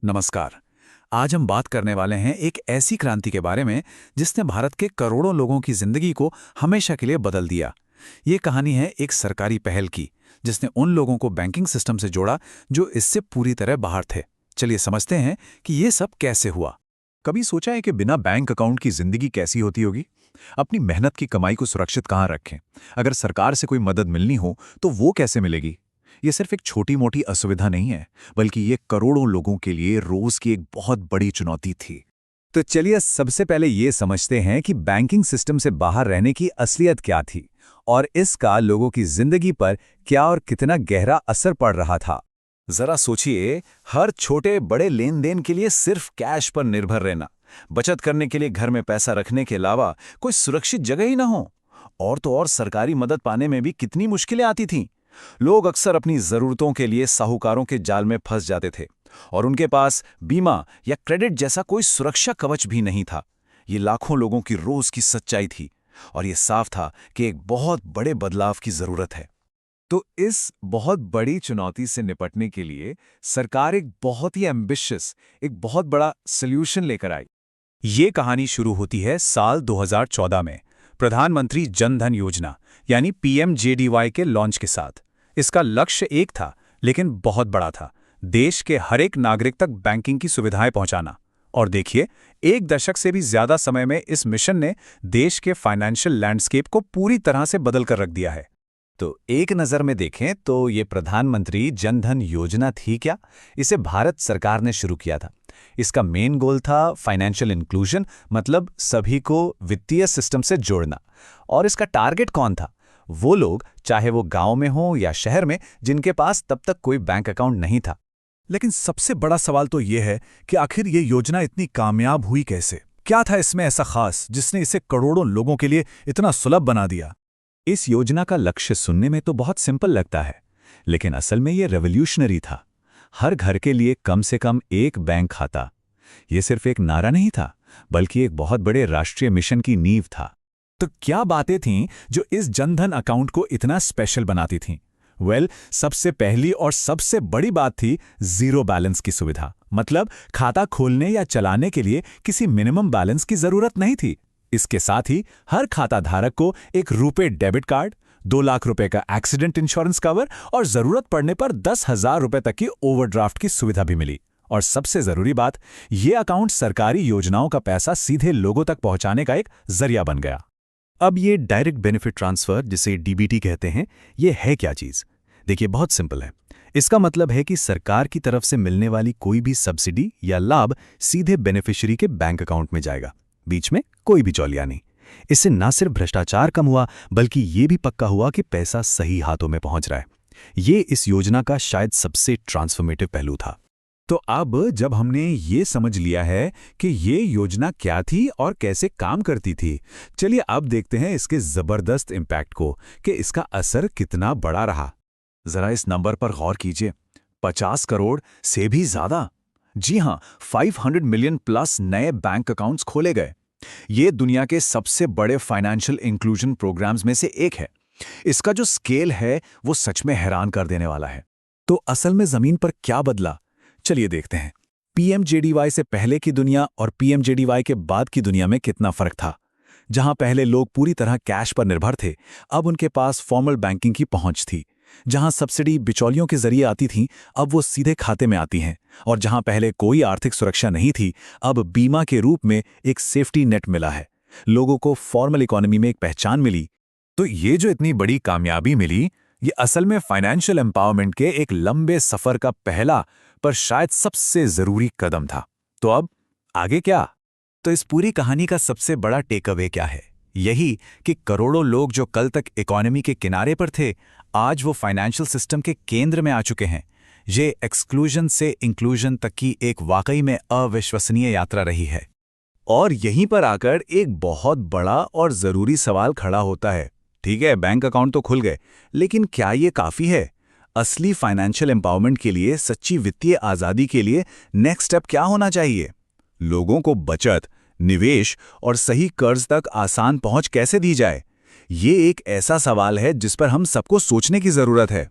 नमस्कार। आज हम बात करने वाले हैं एक ऐसी क्रांति के बारे में जिसने भारत के करोड़ों लोगों की जिंदगी को हमेशा के लिए बदल दिया। ये कहानी है एक सरकारी पहल की जिसने उन लोगों को बैंकिंग सिस्टम से जोड़ा जो इससे पूरी तरह बाहर थे। चलिए समझते हैं कि ये सब कैसे हुआ। कभी सोचा है कि बिना बैंक अकाउंट की जिंदगी कैसी होती होगी? अपनी मेहनत की कमाई को सुरक्षित कहाँ रखें? अगर सरकार से कोई मदद मिलनी हो तो वो कैसे मिलेगी? ये सिर्फ एक छोटी मोटी असुविधा नहीं है, बल्कि ये करोड़ों लोगों के लिए रोज की एक बहुत बड़ी चुनौती थी। तो चलिए सबसे पहले ये समझते हैं कि बैंकिंग सिस्टम से बाहर रहने की असलियत क्या थी और इसका लोगों की जिंदगी पर क्या और कितना गहरा असर पड़ रहा था। जरा सोचिए, हर छोटे बड़े लेन देन के लिए सिर्फ कैश पर निर्भर रहना, बचत करने के लिए घर में पैसा रखने के अलावा कोई सुरक्षित जगह ही ना हो। और तो और सरकारी मदद पाने में भी कितनी मुश्किलें आती थीं। लोग अक्सर अपनी जरूरतों के लिए साहूकारों के जाल में फंस जाते थे और उनके पास बीमा या क्रेडिट जैसा कोई सुरक्षा कवच भी नहीं था। ये लाखों लोगों की रोज की सच्चाई थी और ये साफ था कि एक बहुत बड़े बदलाव की जरूरत है। तो इस बहुत बड़ी चुनौती से निपटने के लिए सरकार एक बहुत ही एम्बिशियस, एक बहुत बड़ा सॉल्यूशन लेकर आई। ये कहानी शुरू होती है साल 2014 में प्रधानमंत्री जन धन योजना यानी पीएमजेडीवाई के लॉन्च के साथ। इसका लक्ष्य एक था, लेकिन बहुत बड़ा था। देश के हर एक नागरिक तक बैंकिंग की सुविधाएं पहुंचाना। और देखिए, एक दशक से भी ज्यादा समय में इस मिशन ने देश के फाइनेंशियल लैंडस्केप को पूरी तरह से बदल कर रख दिया है। तो एक नज़र में देखें तो ये प्रधानमंत्री जन धन योजना थी क्या? इसे भारत सरकार ने शुरू किया था। इसका मेन गोल था फाइनेंशियल इंक्लूजन, मतलब सभी को वित्तीय सिस्टम से जोड़ना। और इसका टारगेट कौन था? वो लोग, चाहे वो गांव में हो या शहर में, जिनके पास तब तक कोई बैंक अकाउंट नहीं था। लेकिन सबसे बड़ा सवाल तो ये है कि आखिर ये योजना इतनी कामयाब हुई कैसे? क्या था इसमें ऐसा खास जिसने इसे करोड़ों लोगों के लिए इतना सुलभ बना दिया? इस योजना का लक्ष्य सुनने में तो बहुत सिंपल लगता है, लेकिन असल में ये रेवोल्यूशनरी था। हर घर के लिए कम से कम एक बैंक खाता। ये सिर्फ एक नारा नहीं था, बल्कि एक बहुत बड़े राष्ट्रीय मिशन की नींव था। तो क्या बातें थीं जो इस जनधन अकाउंट को इतना स्पेशल बनाती थीं? सबसे पहली और सबसे बड़ी बात थी जीरो बैलेंस की सुविधा। मतलब खाता खोलने या चलाने के लिए किसी मिनिमम बैलेंस की जरूरत नहीं थी। इसके साथ ही हर खाता धारक को एक रुपे डेबिट कार्ड, 2 लाख रुपए का एक्सीडेंट इंश्योरेंस कवर और जरूरत पड़ने पर 10,000 रुपए तक की ओवरड्राफ्ट की सुविधा भी मिली। और सबसे जरूरी बात, ये अकाउंट सरकारी योजनाओं का पैसा सीधे लोगों तक पहुंचाने का एक जरिया बन गया। अब ये डायरेक्ट बेनिफिट ट्रांसफर, जिसे डीबीटी कहते हैं, ये है क्या चीज? देखिए, बहुत सिंपल है। इसका मतलब है कि सरकार की तरफ से मिलने वाली कोई भी सब्सिडी या लाभ सीधे बेनिफिशियरी के बैंक अकाउंट में जाएगा। बीच में कोई बिचौलिया नहीं। इससे न सिर्फ भ्रष्टाचार कम हुआ, बल्कि ये भी पक्का हुआ कि पैसा सही हाथों में पहुंच रहा है। ये इस योजना का शायद सबसे ट्रांसफॉर्मेटिव पहलू था। तो अब जब हमने ये समझ लिया है कि ये योजना क्या थी और कैसे काम करती थी, चलिए अब देखते हैं इसके जबरदस्त इम्पैक्ट को, कि इसका असर कितना बड़ा रहा। जरा इस नंबर पर गौर कीजिए, 50 करोड़ से भी ज्यादा। जी हां, 500 मिलियन प्लस नए बैंक अकाउंट्स खोले गए। ये दुनिया के सबसे बड़े फाइनेंशियल इंक्लूजन प्रोग्राम्स में से एक है। इसका जो स्केल है वो सच में हैरान कर देने वाला है। तो असल में जमीन पर क्या बदला, चलिए देखते हैं। पीएमजेडीवाई से पहले की दुनिया और पीएमजेडीवाई के बाद की दुनिया में कितना फर्क था। जहां पहले लोग पूरी तरह कैश पर निर्भर थे, अब उनके पास फॉर्मल बैंकिंग की पहुंच थी। जहां सब्सिडी बिचौलियों के जरिए आती थी, अब वो सीधे खाते में आती हैं। और जहां पहले कोई आर्थिक सुरक्षा नहीं थी, अब बीमा के रूप में एक सेफ्टी नेट मिला है। लोगों को फॉर्मल इकोनॉमी में एक पहचान मिली। तो ये जो इतनी बड़ी कामयाबी मिली, ये असल में फाइनेंशियल एम्पावरमेंट के एक लंबे सफर का पहला पर शायद सबसे जरूरी कदम था। तो अब आगे क्या? तो इस पूरी कहानी का सबसे बड़ा टेक अवे क्या है? यही कि करोड़ों लोग जो कल तक इकोनॉमी के किनारे पर थे, आज वो फाइनेंशियल सिस्टम के केंद्र में आ चुके हैं। ये एक्सक्लूजन से इंक्लूजन तक की एक वाकई में अविश्वसनीय यात्रा रही है। और यहीं पर आकर एक बहुत बड़ा और जरूरी सवाल खड़ा होता है। ठीक है, बैंक अकाउंट तो खुल गए, लेकिन क्या ये काफी है? असली फाइनेंशियल एम्पावरमेंट के लिए, सच्ची वित्तीय आजादी के लिए नेक्स्ट स्टेप क्या होना चाहिए? लोगों को बचत, निवेश और सही कर्ज तक आसान पहुंच कैसे दी जाए? ये एक ऐसा सवाल है जिस पर हम सबको सोचने की जरूरत है।